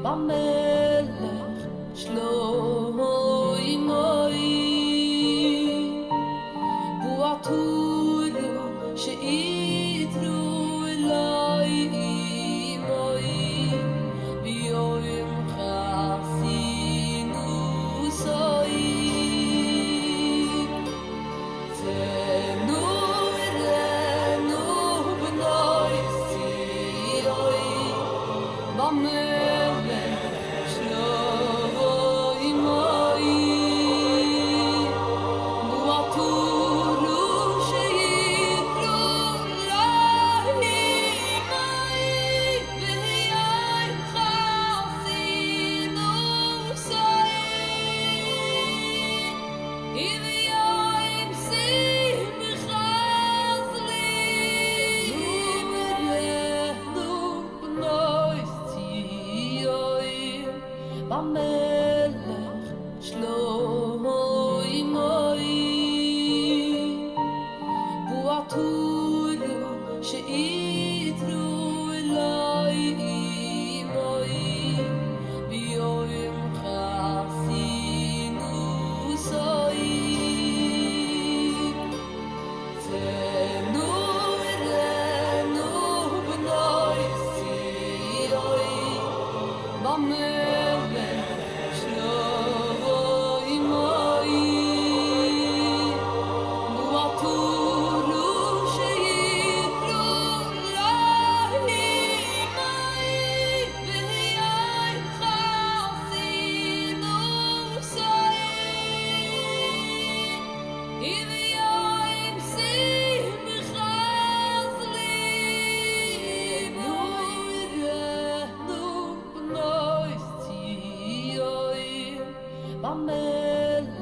במלך שלוי מוי בואטורו שאיתרו אלוהי מוי ביום חסינו סוי תנורנו בנוי סיוי במלך שלוי מוי בואטורו שאיתרו אלוהי מוי ביום חסינו סוי ביום שמחה זלימנו בנוי ציון במלך שלוי מוי בואטורו שאיתרו אלוהי מוי ביום חסינו סוי תנורנו בנוי סיוי במלך שלוי מוי בואטורו שאיתרו אלוהי מוי ביום חסינו סוי ביום שמחה זלימנו בנוי ציון במלך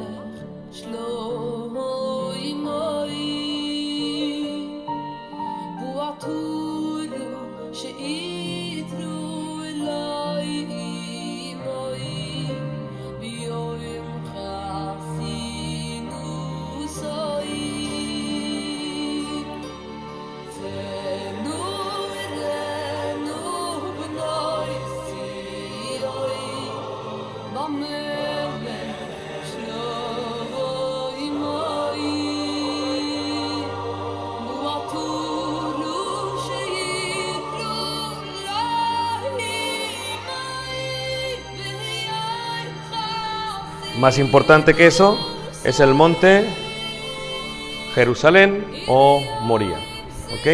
שלוי מוי בואטורו שאיתרו אלוהי מוי ביום חסינו סוי תנורנו בנוי סיוי במלך שלוי מוי בואטורו שאיתרו אלוהי מוי ביום חסינו Más importante que eso es el monte Jerusalén o Moría. ¿Ok?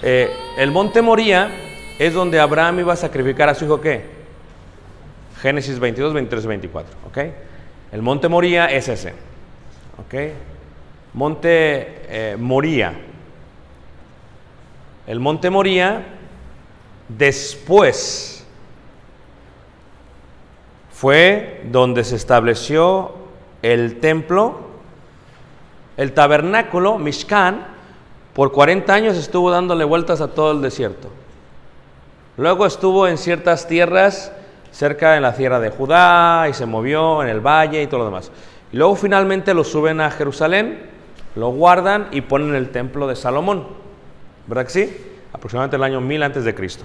El monte Moría es donde Abraham iba a sacrificar a su hijo, ¿qué? Génesis 22, 23, 24. ¿Ok? El monte Moría es ese. ¿Ok? Monte Moría. El monte Moría después fue donde se estableció el templo, el tabernáculo, Mishkan. Por 40 años estuvo dándole vueltas a todo el desierto. Luego estuvo en ciertas tierras, cerca de la tierra de Judá, y se movió en el valle y todo lo demás. Y luego finalmente lo suben a Jerusalén, lo guardan y ponen el templo de Salomón. ¿Verdad que sí? Aproximadamente el año 1000 antes de Cristo.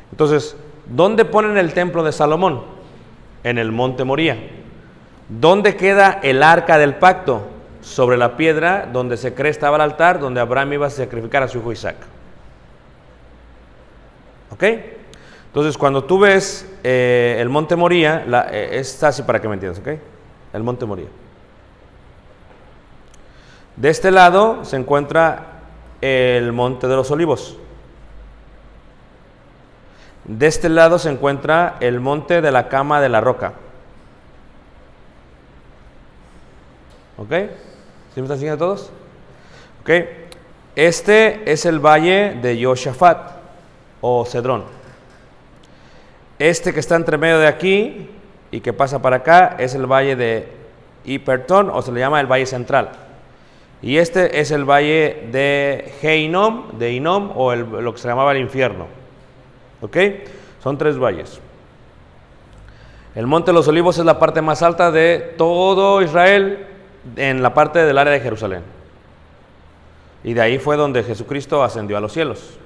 Entonces, ¿dónde ponen el templo de Salomón? En el monte Moría. ¿Dónde queda el arca del pacto? Sobre la piedra donde se cree estaba el altar, donde Abraham iba a sacrificar a su hijo Isaac. ¿Ok? Entonces, cuando tú ves el monte Moría, es así para que me entiendas, ¿ok? El monte Moría. De este lado se encuentra el monte de los olivos. De este lado se encuentra el monte de la cama de la roca. ¿Ok? ¿Sí me están siguiendo todos? ¿Ok? Este es el valle de Yoshafat o Cedrón. Este que está entre medio de aquí y que pasa para acá es el valle de Hipertón, o se le llama el valle central. Y este es el valle de Hinom, o lo que se llamaba el infierno. ¿Ok? Son 3 valles. El Monte de los Olivos es la parte más alta de todo Israel, en la parte del área de Jerusalén. Y de ahí fue donde Jesucristo ascendió a los cielos.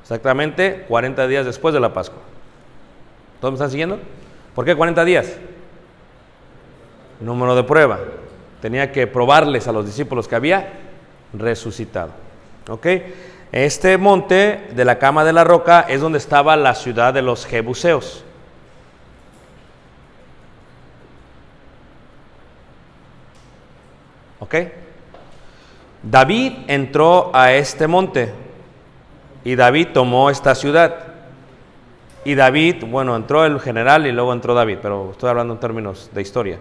Exactamente 40 días después de la Pascua. ¿Todos me están siguiendo? ¿Por qué 40 días? Número de prueba. Tenía que probarles a los discípulos que había resucitado. ¿Ok? Este monte de la cama de la roca es donde estaba la ciudad de los Jebuseos. ¿Ok? David entró a este monte y David tomó esta ciudad. Y David, bueno, entró el general y luego entró David, pero estoy hablando en términos de historia.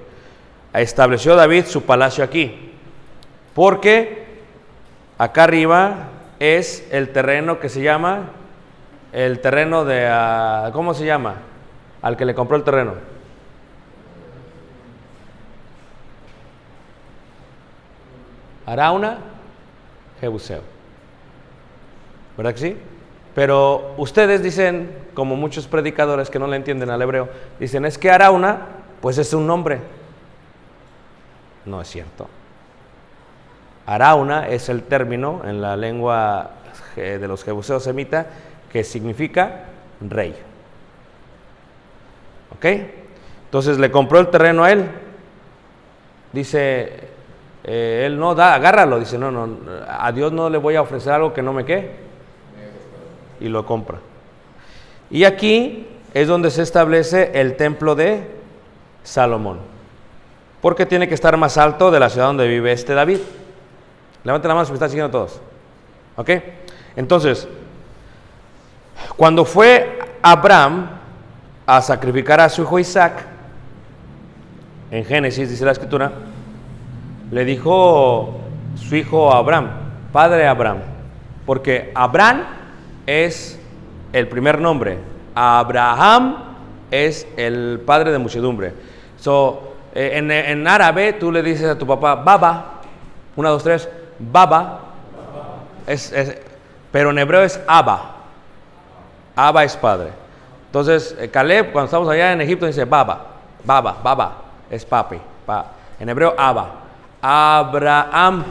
Estableció David su palacio aquí, porque acá arriba es el terreno que se llama, el terreno de, ¿cómo se llama? Al que le compró el terreno. Arauna, Jebuseo. ¿Verdad que sí? Pero ustedes dicen, como muchos predicadores que no le entienden al hebreo, dicen, es que Arauna, pues es un nombre. No es cierto. Arauna es el término en la lengua de los jebuseos semita que significa rey. ¿Ok? Entonces le compró el terreno a él. Dice, él no da, agárralo. Dice, no, a Dios no le voy a ofrecer algo que no me quede. Y lo compra. Y aquí es donde se establece el templo de Salomón, porque tiene que estar más alto de la ciudad donde vive este David. Levanten la mano si me están siguiendo todos. ¿Ok? Entonces, cuando fue Abraham a sacrificar a su hijo Isaac, en Génesis dice la escritura, le dijo su hijo Abraham, padre Abraham, porque Abraham es el primer nombre, Abraham es el padre de muchedumbre. En árabe tú le dices a tu papá Baba, 1, 2, 3, Baba, pero en hebreo es Abba. Abba es padre. Entonces Caleb, cuando estamos allá en Egipto, dice Baba, es papi. En hebreo Abba. Abraham,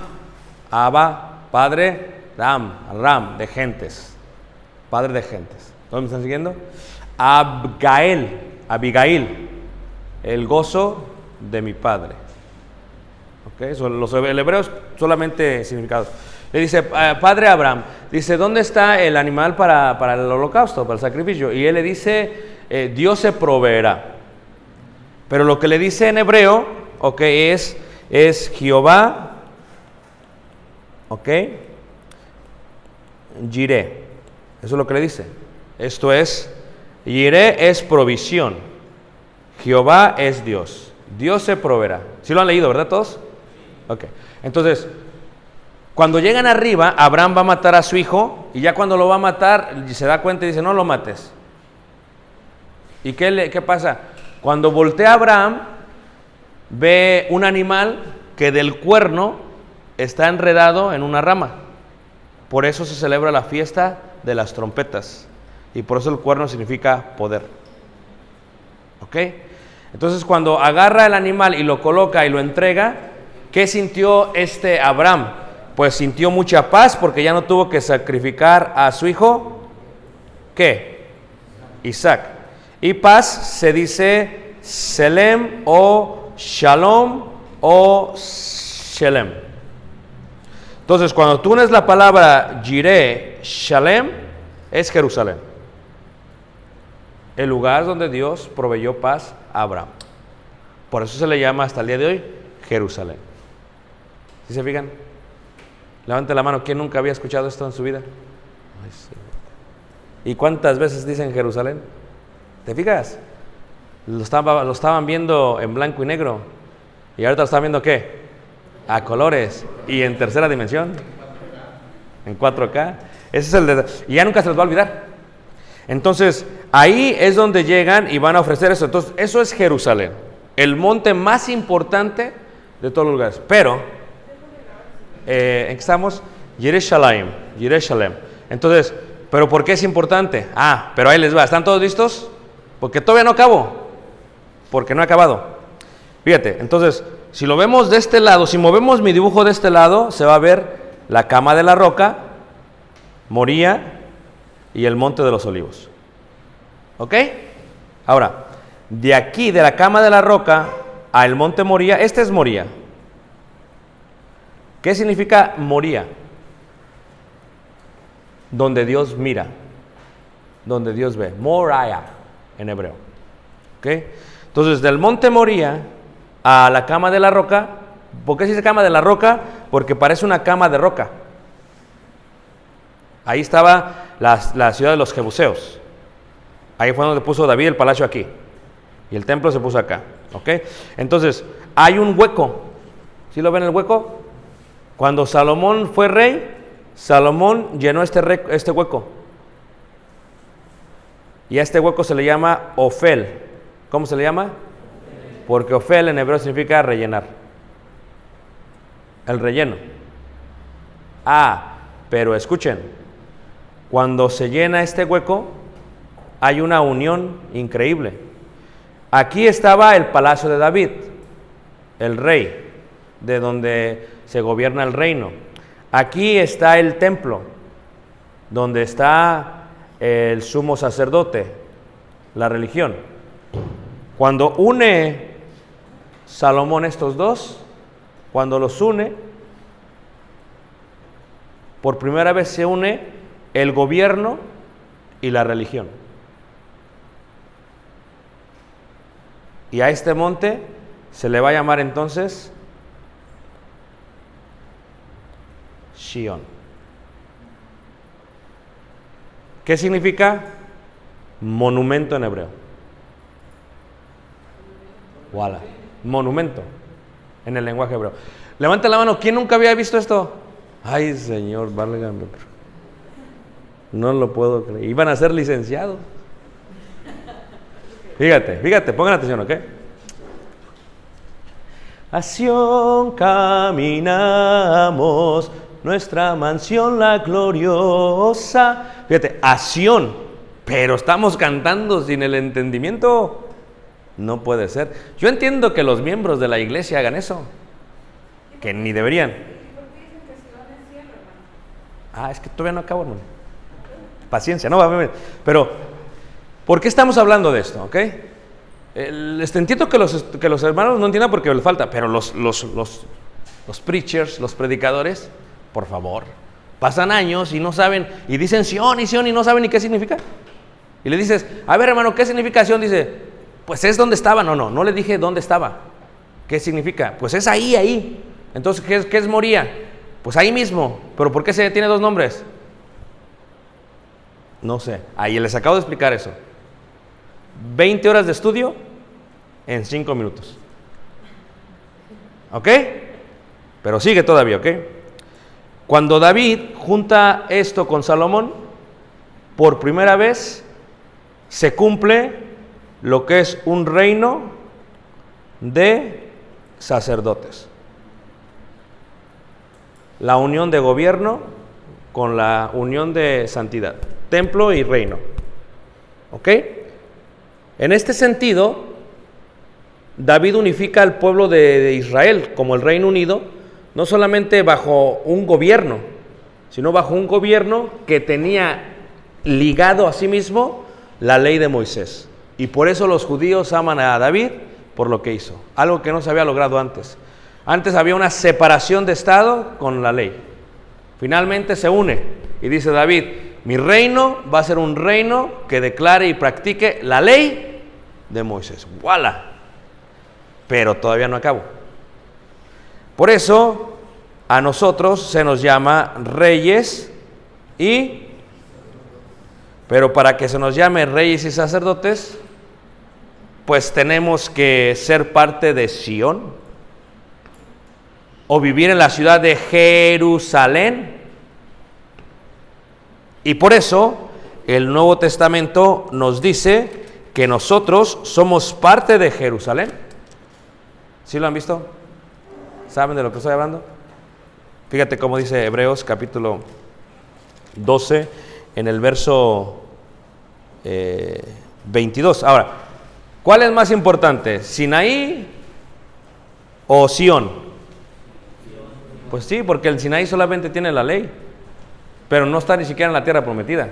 Abba, padre, Ram, de gentes. Padre de gentes. ¿Todos me están siguiendo? Abigail, el gozo de mi padre. ¿Ok? El hebreo es solamente significados. Le dice, padre Abraham, dice, ¿dónde está el animal para el holocausto, para el sacrificio? Y él le dice, Dios se proveerá. Pero lo que le dice en hebreo, ok, es Jehová, ok, Jireh. Eso es lo que le dice. Esto es, Jireh es provisión. Jehová es Dios. Dios se proveerá. ¿Sí lo han leído, verdad todos? Ok. Entonces, cuando llegan arriba, Abraham va a matar a su hijo y ya cuando lo va a matar, se da cuenta y dice, no lo mates. ¿Y qué pasa? Cuando voltea Abraham, ve un animal que del cuerno está enredado en una rama. Por eso se celebra la fiesta de las trompetas. Y por eso el cuerno significa poder. ¿Ok? Entonces cuando agarra el animal y lo coloca y lo entrega, ¿qué sintió Abraham? Pues sintió mucha paz porque ya no tuvo que sacrificar a su hijo. ¿Qué? Isaac. Y paz se dice Selem o Shalom o Shelem. Entonces, cuando tú unes la palabra Jireh, Shalem, es Jerusalén. El lugar donde Dios proveyó paz a Abraham. Por eso se le llama hasta el día de hoy Jerusalén. ¿Sí se fijan? Levante la mano, ¿quién nunca había escuchado esto en su vida? Ay, sí. ¿Y cuántas veces dicen Jerusalén? ¿Te fijas? Lo estaban viendo en blanco y negro. ¿Y ahorita lo están viendo qué? A colores y en tercera dimensión, en 4K. Ese es y ya nunca se les va a olvidar. Entonces, ahí es donde llegan y van a ofrecer eso. Entonces, eso es Jerusalén, el monte más importante de todos los lugares. Pero, ¿en qué estamos? Jerusalén. Entonces, ¿pero por qué es importante? Pero ahí les va. ¿Están todos listos? Porque todavía no acabo. Porque no he acabado. Fíjate, entonces, si lo vemos de este lado, si movemos mi dibujo de este lado, se va a ver la cama de la roca, Moría y el monte de los olivos. ¿Ok? Ahora, de aquí, de la cama de la roca al monte Moría, este es Moría. ¿Qué significa Moría? Donde Dios mira, donde Dios ve. Moriah en hebreo. ¿Ok? Entonces, del monte Moría a la cama de la roca. ¿Por qué se dice cama de la roca? Porque parece una cama de roca. Ahí estaba la ciudad de los Jebuseos. Ahí fue donde puso David el palacio aquí. Y el templo se puso acá. ¿Ok? Entonces, hay un hueco. ¿Sí lo ven el hueco? Cuando Salomón fue rey, Salomón llenó este hueco. Y a este hueco se le llama Ofel. ¿Cómo se le llama? Porque Ofel en hebreo significa rellenar. El relleno. Pero escuchen, cuando se llena este hueco, hay una unión increíble. Aquí estaba el palacio de David, el rey, de donde se gobierna el reino. Aquí está el templo, donde está el sumo sacerdote, la religión. Cuando une Salomón estos dos, cuando los une, por primera vez se une el gobierno y la religión. Y a este monte se le va a llamar entonces Shión. ¿Qué significa? Monumento en hebreo. Voilà. Monumento en el lenguaje hebreo. Levanta la mano. ¿Quién nunca había visto esto? Ay, Señor, válgame. No lo puedo creer. Iban a ser licenciados. Fíjate, pongan atención, ¿ok? A Sión caminamos, nuestra mansión la gloriosa. Fíjate, a Sión, pero estamos cantando sin el entendimiento. No puede ser. Yo entiendo que los miembros de la iglesia hagan eso, que ni deberían. ¿Y por qué dicen que Sion es cielo, hermano? Es que todavía no acabo, hermano. Paciencia, no va a ver. Pero, ¿por qué estamos hablando de esto? ¿Ok? Entiendo que los hermanos no entiendan porque les falta, pero los preachers, los predicadores, por favor, pasan años y no saben, y dicen Sion y no saben ni qué significa. Y le dices, a ver, hermano, ¿qué significa Sion? Dice, pues es donde estaba. No le dije dónde estaba. ¿Qué significa? Pues es ahí. Entonces, ¿qué es Moría? Pues ahí mismo. ¿Pero por qué tiene dos nombres? No sé. Ahí les acabo de explicar eso. 20 horas de estudio en 5 minutos. ¿Ok? Pero sigue todavía, ¿ok? Cuando David junta esto con Salomón, por primera vez se cumple lo que es un reino de sacerdotes. La unión de gobierno con la unión de santidad. Templo y reino. ¿Ok? En este sentido, David unifica al pueblo de Israel como el Reino Unido, no solamente bajo un gobierno, sino bajo un gobierno que tenía ligado a sí mismo la ley de Moisés. Y por eso los judíos aman a David por lo que hizo, algo que no se había logrado antes. Antes había una separación de Estado con la ley. Finalmente se une y dice David, mi reino va a ser un reino que declare y practique la ley de Moisés. ¡Voilà! Pero todavía no acabo. Por eso a nosotros se nos llama reyes pero para que se nos llame reyes y sacerdotes, pues tenemos que ser parte de Sión o vivir en la ciudad de Jerusalén. Y por eso el Nuevo Testamento nos dice que nosotros somos parte de Jerusalén. ¿Sí lo han visto? ¿Saben de lo que estoy hablando? Fíjate cómo dice Hebreos capítulo 12 en el verso 22. Ahora, ¿cuál es más importante? ¿Sinaí o Sión? Pues sí, porque el Sinaí solamente tiene la ley, pero no está ni siquiera en la tierra prometida.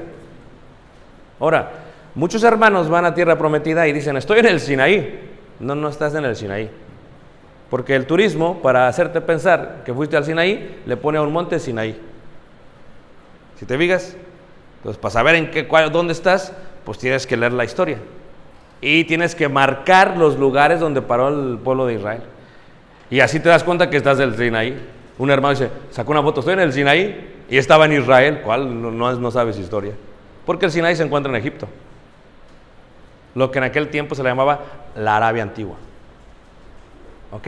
Ahora, Muchos hermanos van a tierra prometida y dicen, estoy en el Sinaí. No, no estás en el Sinaí. Porque el turismo, para hacerte pensar que fuiste al Sinaí, le pone a un monte Sinaí. Si te fijas, entonces para saber dónde estás, pues tienes que leer la historia. Y tienes que marcar los lugares donde paró el pueblo de Israel. Y así te das cuenta que estás en el Sinaí. Un hermano dice, sacó una foto, estoy en el Sinaí y estaba en Israel. ¿Cuál? No sabes historia. Porque el Sinaí se encuentra en Egipto. Lo que en aquel tiempo se le llamaba la Arabia Antigua. ¿Ok?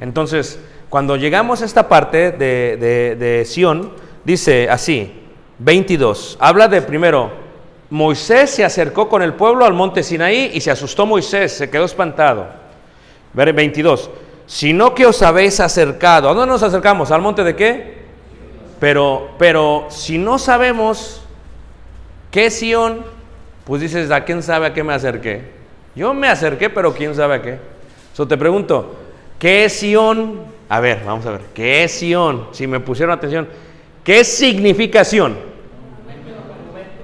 Entonces, cuando llegamos a esta parte de Sión, dice así, 22, habla de primero, Moisés se acercó con el pueblo al monte Sinaí y se asustó Moisés, se quedó espantado. 22, sino que os habéis acercado. ¿A dónde nos acercamos? ¿Al monte de qué? Pero si no sabemos qué es Sión, pues dices, ¿a quién sabe a qué me acerqué? Yo me acerqué, pero ¿quién sabe a qué? Te pregunto, ¿qué es Sión? A ver, vamos a ver, ¿qué es Sión? Si me pusieron atención, ¿qué significa Sión?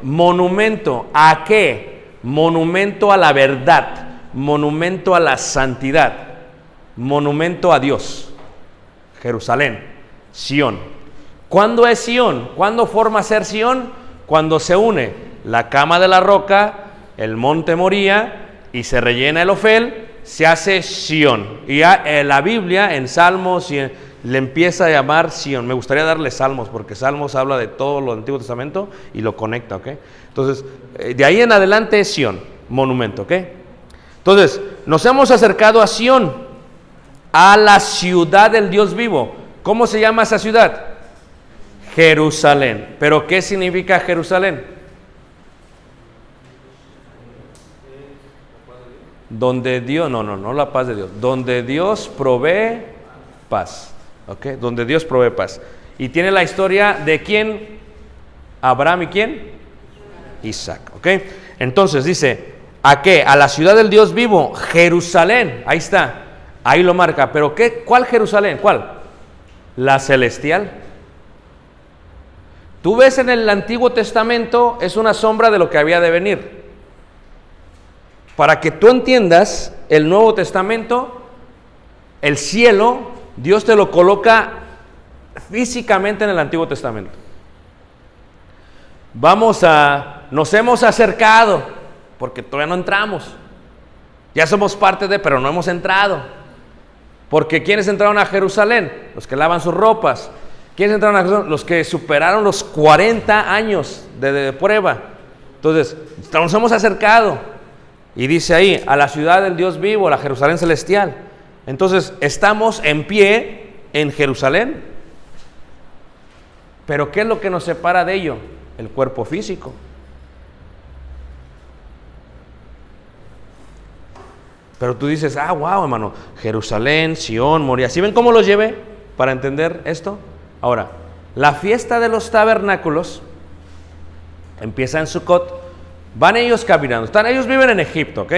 Monumento. ¿A qué? Monumento a la verdad, monumento a la santidad, monumento a Dios. Jerusalén, Sión. ¿Cuándo es Sión? ¿Cuándo forma ser Sión? Cuando se une la cama de la roca, el monte Moría y se rellena el Ofel, se hace Sión. Y ya la Biblia en Salmos le empieza a llamar Sión. Me gustaría darle Salmos, porque Salmos habla de todo lo del Antiguo Testamento y lo conecta, ¿ok? Entonces, de ahí en adelante es Sión, monumento, ¿ok? Entonces, nos hemos acercado a Sión, a la ciudad del Dios vivo. ¿Cómo se llama esa ciudad? Jerusalén. ¿Pero qué significa Jerusalén? Donde Dios, no la paz de Dios, donde Dios provee paz, ¿ok? Donde Dios provee paz. Y tiene la historia de quién, Abraham y quién, Isaac, ¿ok? Entonces dice, ¿a qué? A la ciudad del Dios vivo, Jerusalén, ahí está, ahí lo marca, pero ¿cuál Jerusalén? ¿Cuál? La celestial. Tú ves en el Antiguo Testamento, es una sombra de lo que había de venir. Para que tú entiendas el Nuevo Testamento, el cielo, Dios te lo coloca físicamente en el Antiguo Testamento. Nos hemos acercado, porque todavía no entramos. Ya somos parte pero no hemos entrado. Porque ¿quiénes entraron a Jerusalén? Los que lavan sus ropas. ¿Quiénes entraron a Jerusalén? Los que superaron los 40 años de prueba. Entonces, nos hemos acercado. Y dice ahí, a la ciudad del Dios vivo, la Jerusalén celestial. Entonces, estamos en pie en Jerusalén. Pero ¿qué es lo que nos separa de ello? El cuerpo físico. Pero tú dices, wow, hermano, Jerusalén, Sión, Moría. ¿Sí ven cómo los llevé para entender esto? Ahora, la fiesta de los tabernáculos empieza en Sucot. Van ellos caminando. Ellos viven en Egipto, ¿ok?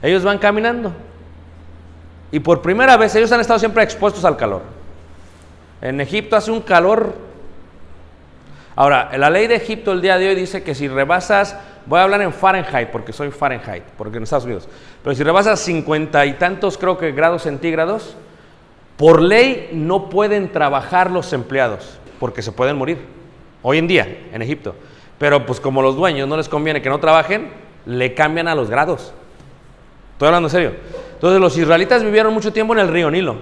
Ellos van caminando. Y por primera vez, ellos han estado siempre expuestos al calor. En Egipto hace un calor. Ahora, la ley de Egipto el día de hoy dice que si rebasas, voy a hablar en Fahrenheit, porque soy Fahrenheit, porque en Estados Unidos, pero si rebasas 50 y tantos, creo que grados centígrados, por ley no pueden trabajar los empleados, porque se pueden morir. Hoy en día, en Egipto. Pero pues como los dueños no les conviene que no trabajen, le cambian a los grados. Estoy hablando en serio. Entonces los israelitas vivieron mucho tiempo en el río Nilo,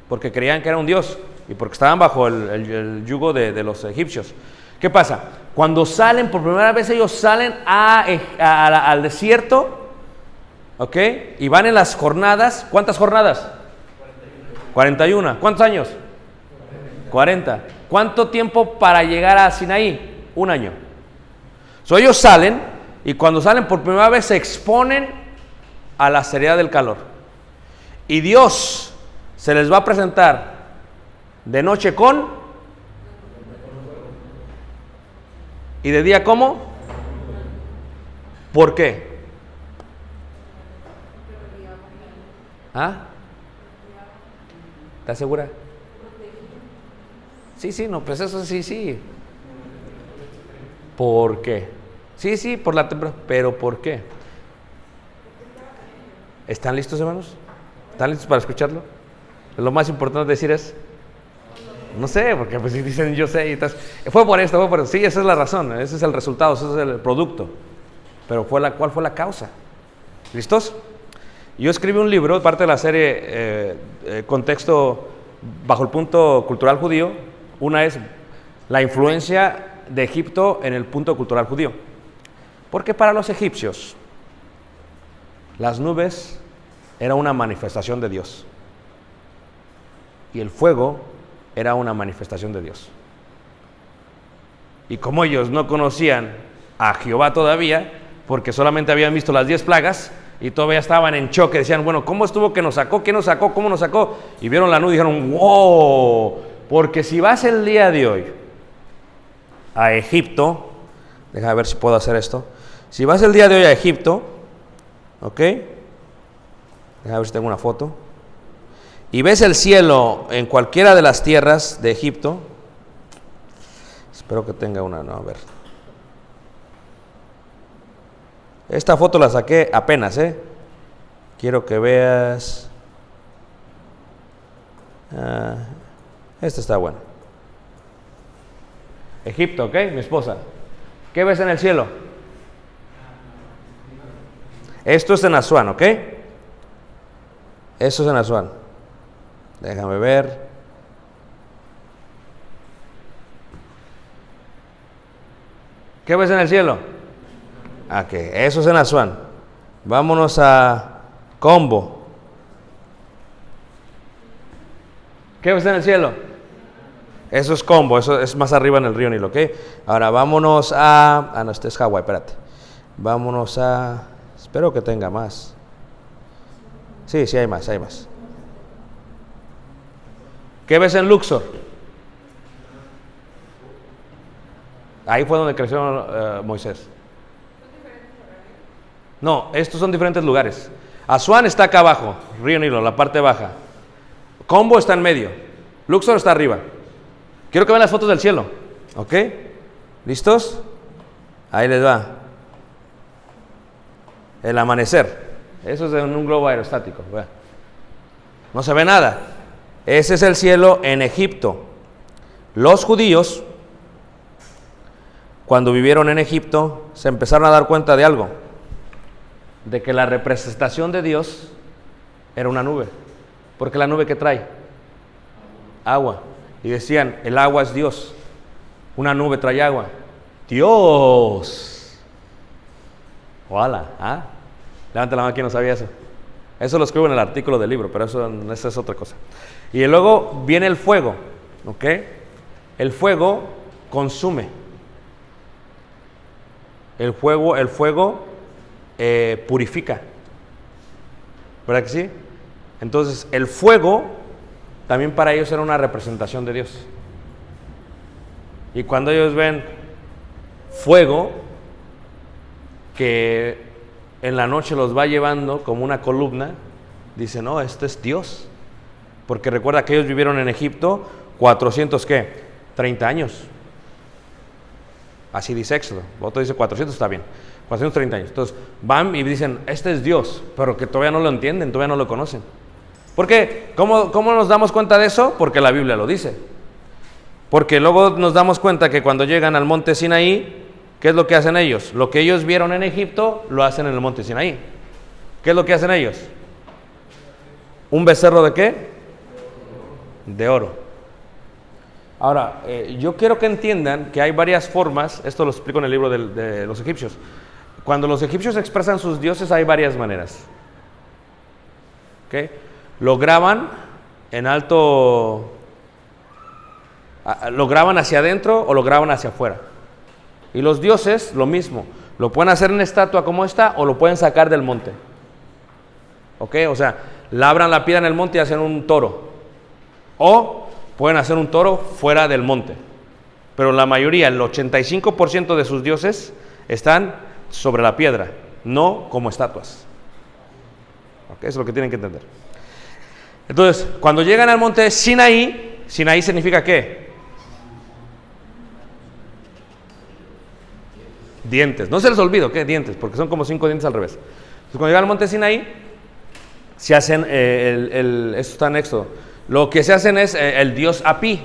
porque creían que era un dios y porque estaban bajo el yugo de los egipcios. ¿Qué pasa? Cuando salen, por primera vez ellos salen al desierto, ¿ok? Y van en las jornadas. ¿Cuántas jornadas? 41. ¿Cuántos años? 40. ¿Cuánto tiempo para llegar a Sinaí? 1 año. Ellos salen y cuando salen por primera vez se exponen a la seriedad del calor. Y Dios se les va a presentar de noche con y de día ¿cómo? ¿Por qué? ¿Ah? ¿Estás segura? Sí, no, pues eso sí. ¿Por qué? Sí, por la temperatura. ¿Pero por qué? ¿Están listos, hermanos? ¿Están listos para escucharlo? Lo más importante decir es, no sé, porque pues si dicen yo sé y tal. Fue por esto. Sí, esa es la razón, ese es el resultado, ese es el producto. Pero ¿cuál fue la causa? ¿Listos? Yo escribí un libro, parte de la serie Contexto bajo el punto cultural judío. Una es la influencia de Egipto en el punto cultural judío. Porque para los egipcios, las nubes era una manifestación de Dios. Y el fuego era una manifestación de Dios. Y como ellos no conocían a Jehová todavía, porque solamente habían visto las 10 plagas, y todavía estaban en choque, decían, bueno, ¿cómo estuvo que nos sacó? ¿Qué nos sacó? ¿Cómo nos sacó? Y vieron la nube y dijeron, wow, porque si vas el día de hoy a Egipto, déjame ver si puedo hacer esto, si vas el día de hoy a Egipto, ¿ok? Déjame ver si tengo una foto, y ves el cielo en cualquiera de las tierras de Egipto, espero que tenga una, no, a ver. Esta foto la saqué apenas, quiero que veas. Esta está buena. Egipto, ¿ok? Mi esposa. ¿Qué ves en el cielo? Esto es en Asuán, ¿ok? Esto es en Asuán. Déjame ver. ¿Qué ves en el cielo? Ok, eso es en Asuán. Vámonos a Combo. ¿Qué ves en el cielo? Eso es Combo, eso es más arriba en el río Nilo, ¿ok? Ahora vámonos a... no, este es Hawái, espérate. Vámonos a... espero que tenga más. Sí, hay más. ¿Qué ves en Luxor? Ahí fue donde creció Moisés. No, estos son diferentes lugares. Asuán está acá abajo, río Nilo, la parte baja. Combo está en medio. Luxor está arriba. Quiero que vean las fotos del cielo. ¿Ok? ¿Listos? Ahí les va. El amanecer. Eso es en un globo aerostático. No se ve nada. Ese es el cielo en Egipto. Los judíos, cuando vivieron en Egipto, se empezaron a dar cuenta de algo. De que la representación de Dios era una nube. Porque la nube, ¿qué trae? Agua. Y decían, el agua es Dios. Una nube trae agua. ¡Dios! ¡Hola! ¿Ah? Levanta la mano, ¿quién no sabía eso? Eso lo escribo en el artículo del libro, pero esa es otra cosa. Y luego viene el fuego, ¿ok? El fuego consume. El fuego purifica. ¿Verdad que sí? Entonces, el fuego también para ellos era una representación de Dios. Y cuando ellos ven fuego que en la noche los va llevando como una columna, dicen, no, este es Dios. Porque recuerda que ellos vivieron en Egipto 400, ¿qué? 30 años. Así dice Éxodo. Otro dice 400, está bien. 430 años. Entonces van y dicen, este es Dios, pero que todavía no lo entienden, todavía no lo conocen. ¿Por qué? ¿Cómo nos damos cuenta de eso? Porque la Biblia lo dice. Porque luego nos damos cuenta que cuando llegan al monte Sinaí, ¿qué es lo que hacen ellos? Lo que ellos vieron en Egipto, lo hacen en el monte Sinaí. ¿Qué es lo que hacen ellos? ¿Un becerro de qué? De oro. Ahora, yo quiero que entiendan que hay varias formas, esto lo explico en el libro de los egipcios. Cuando los egipcios expresan sus dioses hay varias maneras. ¿Okay? Lo graban en alto, lo graban hacia adentro o lo graban hacia afuera. Y los dioses, lo mismo, lo pueden hacer en estatua como esta o lo pueden sacar del monte. ¿Ok? O sea, labran la piedra en el monte y hacen un toro. O pueden hacer un toro fuera del monte. Pero la mayoría, el 85% de sus dioses están sobre la piedra, no como estatuas. ¿Ok? Eso es lo que tienen que entender. Entonces, cuando llegan al monte Sinaí, Sinaí significa ¿qué? Dientes. No se les olvide, ¿ok? Dientes, porque son como 5 dientes al revés. Entonces, cuando llegan al monte Sinaí, se hacen, esto está en Éxodo, lo que se hacen es el dios Apí,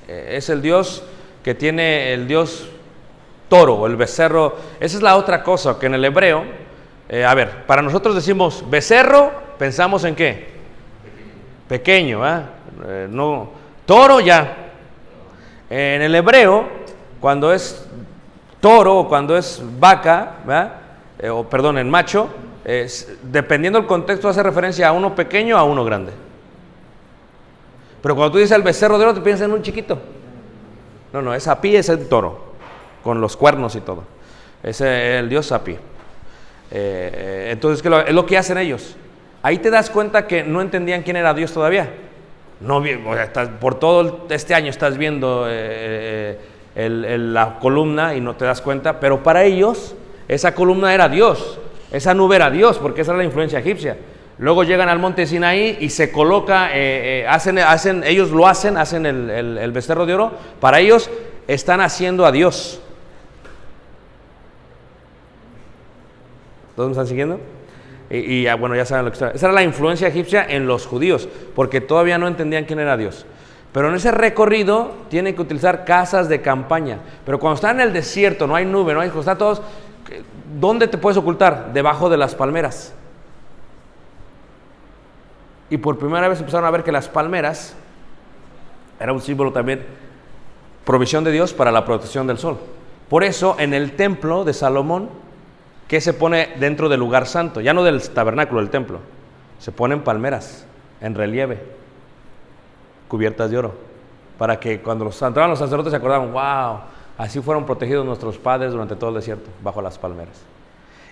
es el dios que tiene el dios toro o el becerro. Esa es la otra cosa, que en el hebreo, a ver, para nosotros decimos becerro, pensamos en ¿qué? Pequeño, no, toro ya. En el hebreo, cuando es toro o cuando es vaca, o perdón, en macho, dependiendo del contexto hace referencia a uno pequeño o a uno grande. Pero cuando tú dices el becerro de oro, te piensas en un chiquito. No, es Apí, es el toro, con los cuernos y todo. Es el dios Apí. Entonces, es lo que hacen ellos. Ahí te das cuenta que no entendían quién era Dios todavía. No, o sea, por todo este año estás viendo la columna y no te das cuenta, pero para ellos esa columna era Dios, esa nube era Dios, porque esa era la influencia egipcia. Luego llegan al monte Sinaí y se coloca, ellos lo hacen el becerro de oro. Para ellos están haciendo a Dios. ¿Todos me están siguiendo? Bueno, ya saben lo que está. Esa era la influencia egipcia en los judíos, porque todavía no entendían quién era Dios. Pero en ese recorrido tienen que utilizar casas de campaña. Pero cuando están en el desierto, no hay nube, no hay, están todos, ¿dónde te puedes ocultar? Debajo de las palmeras. Y por primera vez empezaron a ver que las palmeras era un símbolo también, provisión de Dios para la protección del sol. Por eso en el templo de Salomón, ¿qué se pone dentro del lugar santo? Ya no del tabernáculo, del templo. Se ponen palmeras en relieve, cubiertas de oro, para que cuando entraban los sacerdotes se acordaban, wow, así fueron protegidos nuestros padres durante todo el desierto, bajo las palmeras.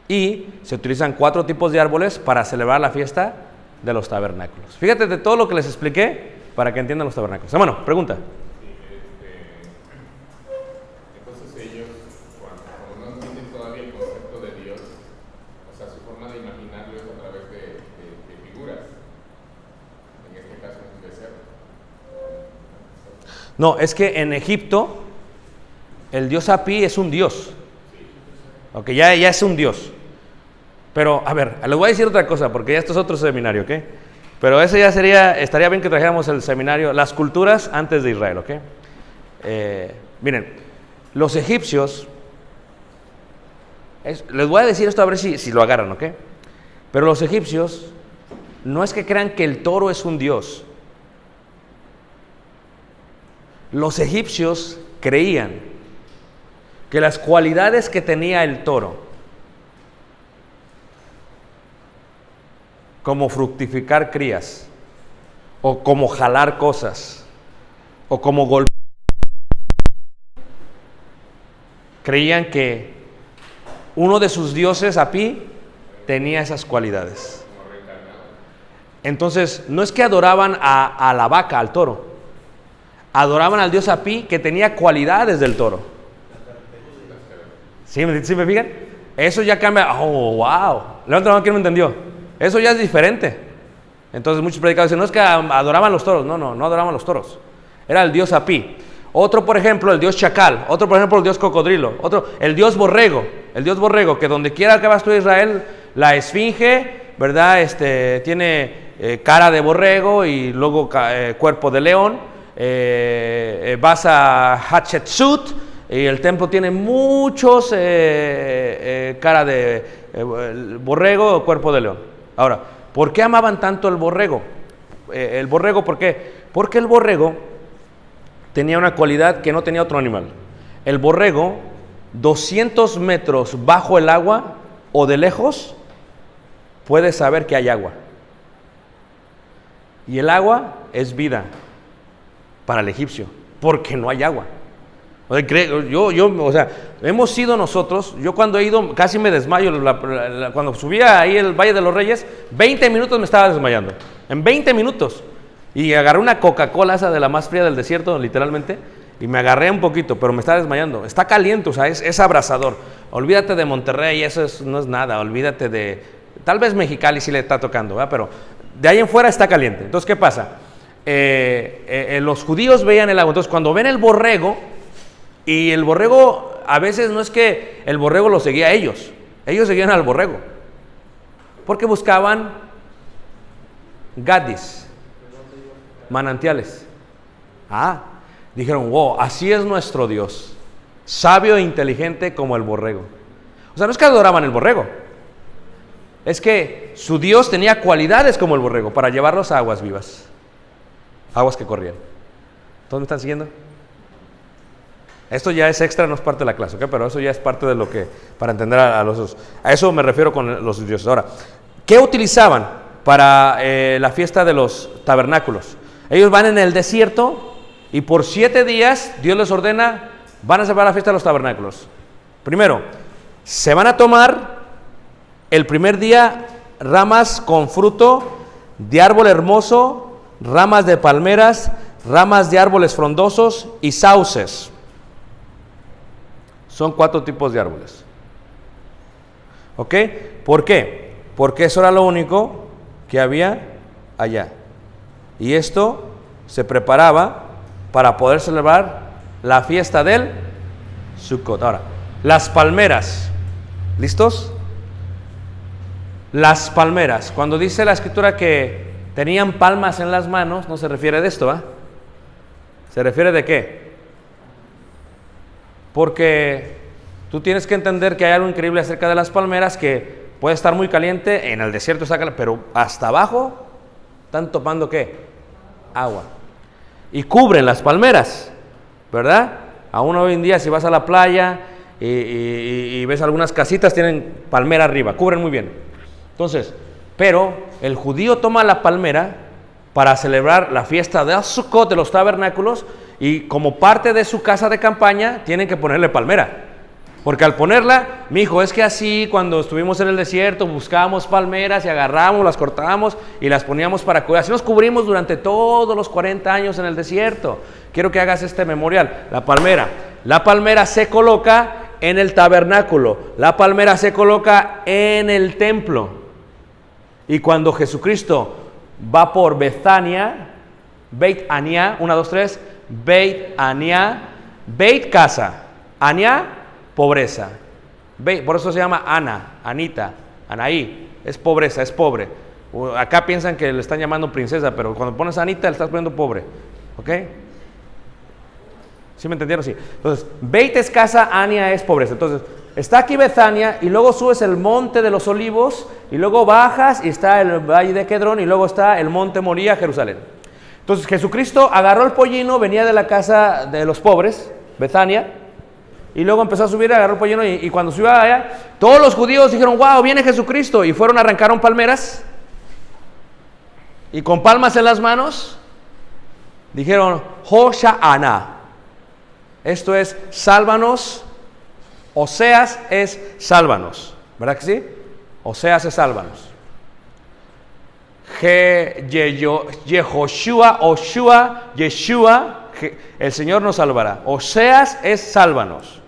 Y se utilizan 4 tipos de árboles para celebrar la fiesta de los tabernáculos. Fíjate de todo lo que les expliqué para que entiendan los tabernáculos. Bueno, pregunta. Entonces ellos, cuando no entienden todavía el concepto de Dios, o sea, su forma de imaginarlo es a través de figuras. En este caso un becerro. No, es que en Egipto el dios Apí es un dios. Ok, ya es un dios. Pero, a ver, les voy a decir otra cosa, porque ya esto es otro seminario, ¿ok? Pero ese ya estaría bien que trajéramos el seminario, las culturas antes de Israel, ¿ok? Miren, los egipcios, les voy a decir esto a ver si lo agarran, ¿ok? Pero los egipcios no es que crean que el toro es un dios. Los egipcios creían que las cualidades que tenía el toro, como fructificar crías, o como jalar cosas, o como golpear, creían que uno de sus dioses, Apí, tenía esas cualidades. Entonces, no es que adoraban a la vaca, al toro, adoraban al dios Apí, que tenía cualidades del toro. ¿Sí me fijan? Eso ya cambia. Oh, wow. Levanta la mano, ¿quién me entendió? Eso ya es diferente. Entonces muchos predicadores dicen, no es que adoraban los toros. No adoraban los toros. Era el dios Apí. Otro, por ejemplo, el dios Chacal. Otro, por ejemplo, el dios Cocodrilo. Otro, el dios Borrego. El dios Borrego, que donde quiera que vas tú a Israel, la esfinge, ¿verdad? Tiene cara de borrego y luego cuerpo de león. Vas a Hatshepsut y el templo tiene muchos cara de borrego o cuerpo de león. Ahora, ¿por qué amaban tanto el borrego? El borrego, ¿por qué? Porque el borrego tenía una cualidad que no tenía otro animal. El borrego, 200 metros bajo el agua o de lejos, puede saber que hay agua. Y el agua es vida para el egipcio, porque no hay agua. O sea, hemos sido nosotros, yo cuando he ido casi me desmayo, cuando subía ahí el Valle de los Reyes, 20 minutos me estaba desmayando, en 20 minutos, y agarré una Coca-Cola, esa de la más fría del desierto, literalmente, y me agarré un poquito, pero me estaba desmayando, está caliente, o sea, es abrasador. Olvídate de Monterrey, eso no es nada, olvídate de, tal vez Mexicali sí le está tocando, ¿verdad? Pero de ahí en fuera está caliente. Entonces, ¿qué pasa? Los judíos veían el agua, entonces cuando ven el borrego, y el borrego a veces no es que el borrego lo seguía a ellos seguían al borrego, porque buscaban gadis, manantiales. Dijeron, wow, así es nuestro Dios, sabio e inteligente como el borrego. O sea, no es que adoraban el borrego, es que su Dios tenía cualidades como el borrego para llevarlos a aguas vivas, aguas que corrían. ¿Todos me están siguiendo? Esto ya es extra, no es parte de la clase, ¿ok? Pero eso ya es parte de lo que, para entender a eso me refiero con los dioses. Ahora, ¿qué utilizaban para la fiesta de los tabernáculos? Ellos van en el desierto y por 7 días Dios les ordena, van a celebrar la fiesta de los tabernáculos. Primero, se van a tomar el primer día ramas con fruto de árbol hermoso, ramas de palmeras, ramas de árboles frondosos y sauces. Son 4 tipos de árboles. ¿Ok? ¿Por qué? Porque eso era lo único que había allá. Y esto se preparaba para poder celebrar la fiesta del Sukkot. Ahora, las palmeras. ¿Listos? Las palmeras. Cuando dice la escritura que tenían palmas en las manos, no se refiere de esto, ¿va? ¿Se refiere de qué? Porque tú tienes que entender que hay algo increíble acerca de las palmeras, que puede estar muy caliente, en el desierto pero hasta abajo están topando ¿qué? Agua. Y cubren las palmeras, ¿verdad? Aún hoy en día si vas a la playa y ves algunas casitas, tienen palmera arriba, cubren muy bien. Entonces, pero el judío toma la palmera para celebrar la fiesta de Sukkot, de los tabernáculos, y como parte de su casa de campaña tienen que ponerle palmera, porque al ponerla, mi hijo, es que así cuando estuvimos en el desierto buscábamos palmeras y agarramos, las cortábamos y las poníamos para cubrir, así nos cubrimos durante todos los 40 años en el desierto. Quiero que hagas este memorial. La palmera se coloca en el tabernáculo, la palmera se coloca en el templo, y cuando Jesucristo va por Betania, Beit Ania, 1, 2, 3, Beit Ania, Beit casa, Ania, pobreza. Por eso se llama Anita, Anaí, es pobreza, es pobre. Acá piensan que le están llamando princesa, pero cuando pones Anita le estás poniendo pobre, ¿ok? ¿Sí me entendieron? Sí. Entonces, Beit es casa, Ania es pobreza. Entonces, está aquí Betania y luego subes el monte de los olivos y luego bajas y está el valle de Kedrón y luego está el monte Moría, Jerusalén. Entonces, Jesucristo agarró el pollino, venía de la casa de los pobres, Betania, y luego empezó a subir, agarró el pollino y cuando subió allá, todos los judíos dijeron, wow, viene Jesucristo, y fueron, arrancaron palmeras y con palmas en las manos dijeron, Hosha'ana. Esto es, sálvanos. Oseas es sálvanos, ¿verdad que sí? Oseas es sálvanos. Yeshua, el Señor nos salvará. Oseas es sálvanos.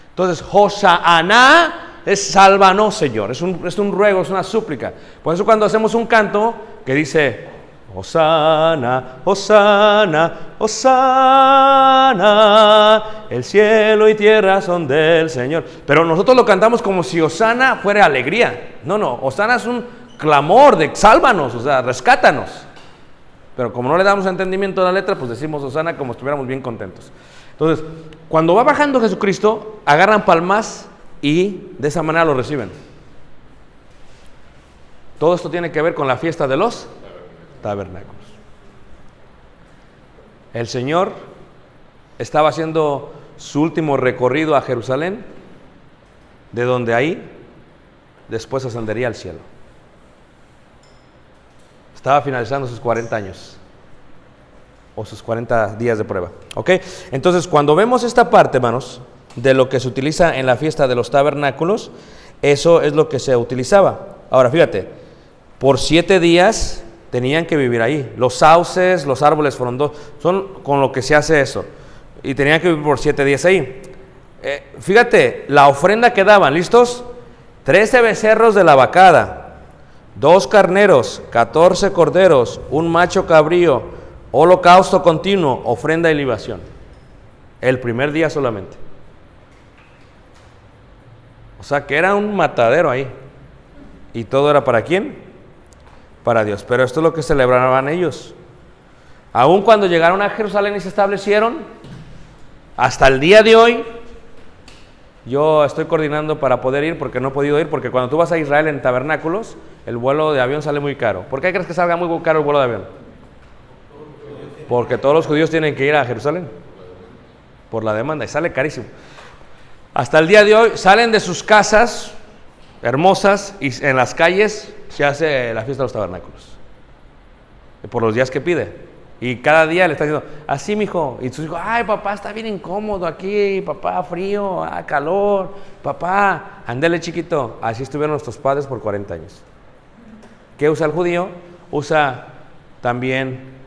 Entonces, Hosha'ana es sálvanos, Señor. Es un ruego, es una súplica. Por eso cuando hacemos un canto que dice Hosana, Hosana, Hosana, el cielo y tierra son del Señor. Pero nosotros lo cantamos como si Hosana fuera alegría. No, Hosana es un clamor de sálvanos, o sea, rescátanos. Pero como no le damos entendimiento a la letra, pues decimos Hosana como si estuviéramos bien contentos. Entonces, cuando va bajando Jesucristo, agarran palmas y de esa manera lo reciben. Todo esto tiene que ver con la fiesta de los tabernáculos. El Señor estaba haciendo su último recorrido a Jerusalén, de donde ahí después ascendería al cielo. Estaba finalizando sus 40 años o sus 40 días de prueba. ¿Ok? Entonces, cuando vemos esta parte, hermanos, de lo que se utiliza en la fiesta de los tabernáculos, eso es lo que se utilizaba. Ahora, fíjate, por 7 días tenían que vivir ahí. Los sauces, los árboles frondosos, son con lo que se hace eso. Y tenían que vivir por 7 días ahí. Fíjate, la ofrenda que daban, ¿listos? 13 becerros de la vacada, 2 carneros, 14 corderos, un macho cabrío, holocausto continuo, ofrenda y libación. El primer día solamente. O sea, que era un matadero ahí. ¿Y todo era para quién? Para Dios. Pero esto es lo que celebraban ellos. Aun cuando llegaron a Jerusalén y se establecieron, hasta el día de hoy, yo estoy coordinando para poder ir, porque no he podido ir, porque cuando tú vas a Israel en tabernáculos, el vuelo de avión sale muy caro. ¿Por qué crees que salga muy caro el vuelo de avión? Porque todos los judíos tienen que ir a Jerusalén por la demanda y sale carísimo. Hasta el día de hoy salen de sus casas hermosas y en las calles se hace la fiesta de los tabernáculos por los días que pide. Y cada día le está diciendo, así mijo, y sus hijos, ay papá, está bien incómodo aquí, papá, frío, calor, papá, ándale chiquito. Así estuvieron nuestros padres por 40 años. ¿Qué usa el judío? Usa también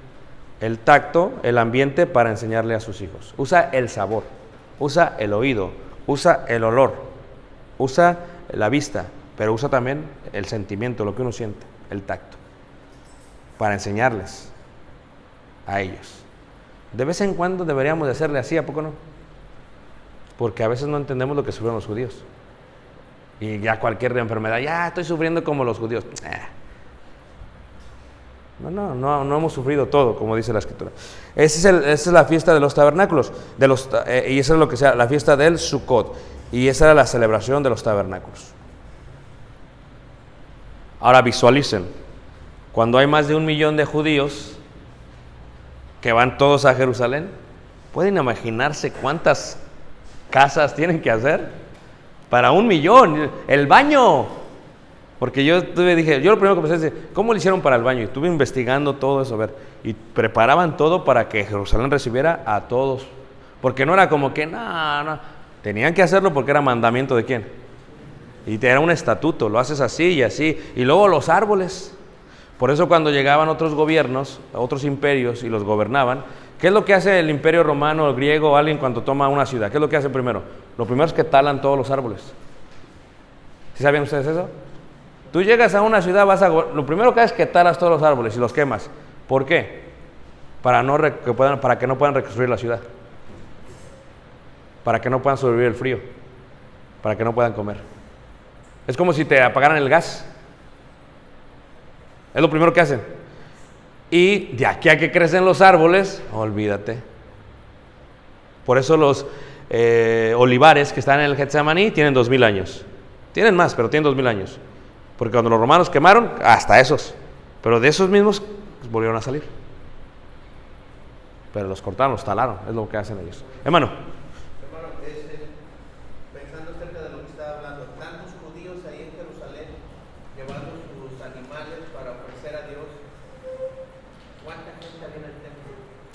el tacto, el ambiente para enseñarle a sus hijos. Usa el sabor, usa el oído, usa el olor, usa la vista, pero usa también el sentimiento, lo que uno siente, el tacto, para enseñarles a ellos. De vez en cuando deberíamos de hacerle así, ¿a poco no? Porque a veces no entendemos lo que sufrieron los judíos. Y ya cualquier enfermedad, ya estoy sufriendo como los judíos. No hemos sufrido todo, como dice la Escritura. Esa es la fiesta de los tabernáculos, y esa es lo que sea, la fiesta del Sukkot. Y esa era la celebración de los tabernáculos. Ahora visualicen, cuando hay más de 1 millón de judíos que van todos a Jerusalén, ¿pueden imaginarse cuántas casas tienen que hacer? Para 1 millón, el baño. Porque yo lo primero que pensé es, ¿cómo le hicieron para el baño? Y estuve investigando todo eso, a ver, y preparaban todo para que Jerusalén recibiera a todos. Porque no era como que, no, tenían que hacerlo porque era mandamiento de quién. Y era un estatuto, lo haces así y así. Y luego los árboles. Por eso cuando llegaban otros gobiernos, otros imperios y los gobernaban, ¿qué es lo que hace el imperio romano, el griego, alguien cuando toma una ciudad? ¿Qué es lo que hace primero? Lo primero es que talan todos los árboles. ¿Sí sabían ustedes eso? Tú llegas a una ciudad, lo primero que haces es que talas todos los árboles y los quemas. ¿Por qué? Para que no puedan reconstruir la ciudad. Para que no puedan sobrevivir el frío. Para que no puedan comer. Es como si te apagaran el gas. Es lo primero que hacen. Y de aquí a que crecen los árboles, olvídate. Por eso los olivares que están en el Getsemaní tienen 2000 años. Tienen más, pero tienen 2000 años. Porque cuando los romanos quemaron, hasta esos. Pero de esos mismos volvieron a salir. Pero los cortaron, los talaron. Es lo que hacen ellos. Hermano, pensando acerca de lo que estaba hablando, tantos judíos ahí en Jerusalén llevando sus animales para ofrecer a Dios, ¿cuánta gente había en el templo?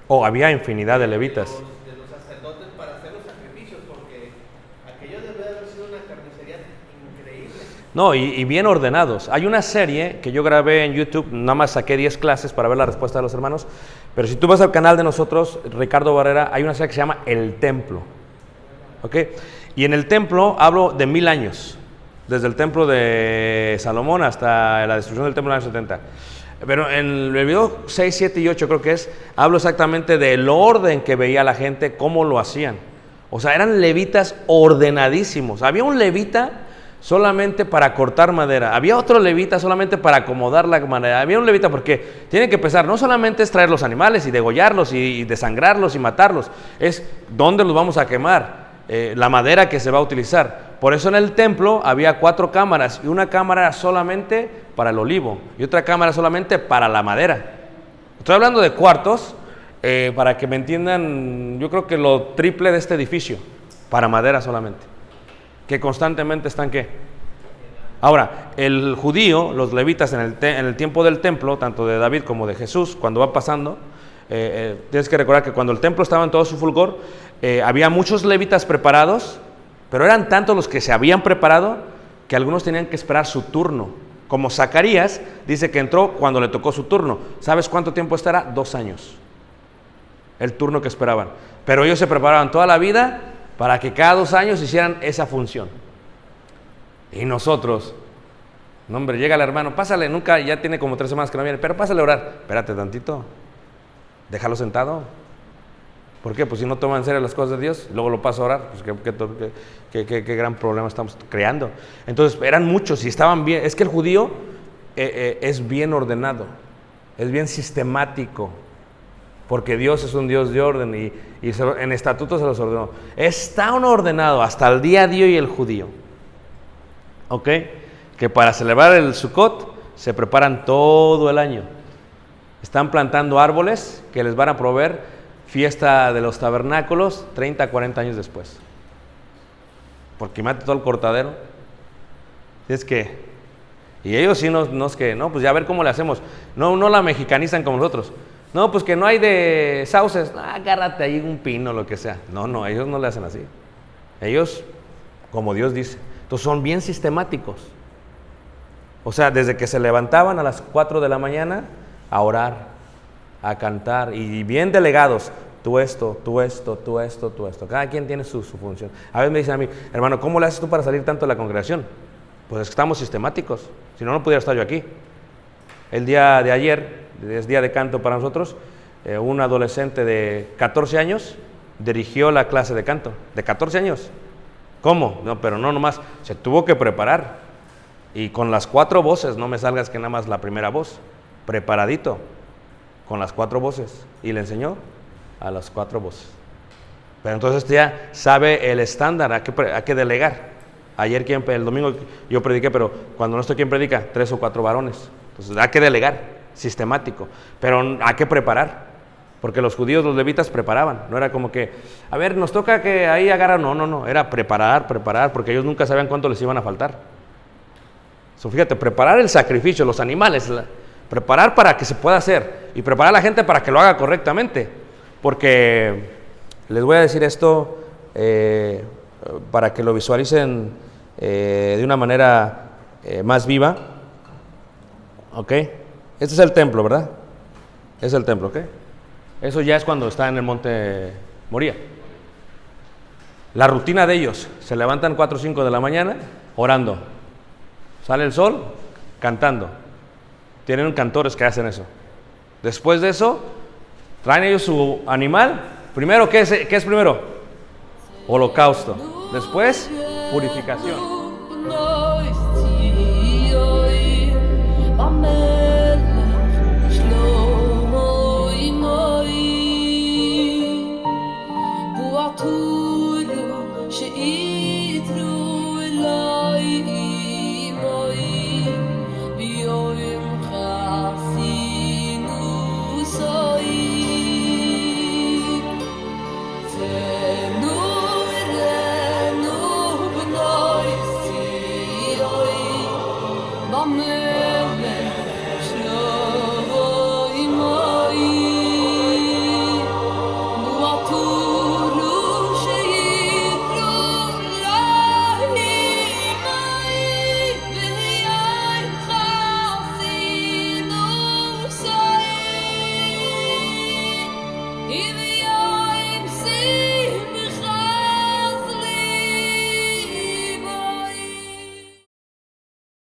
había infinidad de levitas. De los sacerdotes para hacer los sacrificios, porque aquello debe de haber sido una carnicería increíble. No, y bien ordenados. Hay una serie que yo grabé en YouTube, nada más saqué 10 clases para ver la respuesta de los hermanos, pero si tú vas al canal de nosotros, Ricardo Barrera, hay una serie que se llama El Templo. ¿Ok? Y en el templo hablo de 1000 años, desde el templo de Salomón hasta la destrucción del templo en el año 70. Pero en el video 6, 7 y 8 creo que hablo exactamente del orden que veía la gente, cómo lo hacían. O sea, eran levitas ordenadísimos. Había un levita solamente para cortar madera, había otro levita solamente para acomodar la madera, había un levita porque tiene que pensar, no solamente es traer los animales y degollarlos y desangrarlos y matarlos, es dónde los vamos a quemar, la madera que se va a utilizar. Por eso en el templo había 4 cámaras y una cámara era solamente para el olivo y otra cámara solamente para la madera. Estoy hablando de cuartos, para que me entiendan, yo creo que lo triple de este edificio, para madera solamente, que constantemente están ¿qué? Ahora, el judío, los levitas en el tiempo del templo, tanto de David como de Jesús, cuando va pasando, tienes que recordar que cuando el templo estaba en todo su fulgor, había muchos levitas preparados, pero eran tantos los que se habían preparado que algunos tenían que esperar su turno. Como Zacarías dice que entró cuando le tocó su turno. ¿Sabes cuánto tiempo estará? 2 años. El turno que esperaban. Pero ellos se preparaban toda la vida para que cada 2 años hicieran esa función. Y nosotros, no hombre, llega el hermano, pásale, nunca, ya tiene como 3 semanas que no viene, pero pásale a orar. Espérate tantito, déjalo sentado. ¿Por qué? Pues si no toman en serio las cosas de Dios, luego lo paso a orar, pues qué gran problema estamos creando. Entonces eran muchos y estaban bien. Es que el judío es bien ordenado, es bien sistemático, porque Dios es un Dios de orden y en estatutos se los ordenó. Está ordenado hasta el día de hoy el judío, ¿ok? Que para celebrar el Sukkot se preparan todo el año. Están plantando árboles que les van a proveer fiesta de los tabernáculos 30, 40 años después. Porque mate todo el cortadero. Es que, y ellos sí no es que, no, pues ya a ver cómo le hacemos. No la mexicanizan como nosotros. No, pues que no hay de sauces. Agárrate ahí un pino, lo que sea. No, ellos no le hacen así. Ellos, como Dios dice. Entonces son bien sistemáticos. O sea, desde que se levantaban a las 4 de la mañana a orar, a cantar, y bien delegados. Tú esto. Cada quien tiene su función. A veces me dicen a mí, hermano, ¿cómo le haces tú para salir tanto de la congregación? Pues es que estamos sistemáticos. Si no, no pudiera estar yo aquí. El día de ayer, es día de canto para nosotros, un adolescente de 14 años dirigió la clase de canto. ¿De 14 años? ¿Cómo? No, pero no nomás, se tuvo que preparar. Y con las 4 voces, no me salgas que nada más la primera voz. Preparadito, con las 4 voces. Y le enseñó a las 4 voces. Pero entonces ya sabe el estándar, hay que delegar. Ayer, el domingo yo prediqué, pero cuando no estoy quien predica, 3 o 4 varones. Entonces hay que delegar, sistemático. Pero hay que preparar. Porque los judíos, los levitas preparaban. No era como que, a ver, nos toca que ahí agarran. No. Era preparar, porque ellos nunca sabían cuánto les iban a faltar. Fíjate, preparar el sacrificio, los animales, preparar para que se pueda hacer. Y preparar a la gente para que lo haga correctamente. Porque les voy a decir esto para que lo visualicen de una manera más viva. ¿Ok? Este es el templo, ¿verdad? Es el templo, ¿ok? Eso ya es cuando está en el monte Moría. La rutina de ellos, se levantan 4 o 5 de la mañana orando. Sale el sol, cantando. Tienen cantores que hacen eso. Después de eso, traen ellos su animal. Primero, ¿qué es primero? Holocausto. Después, purificación.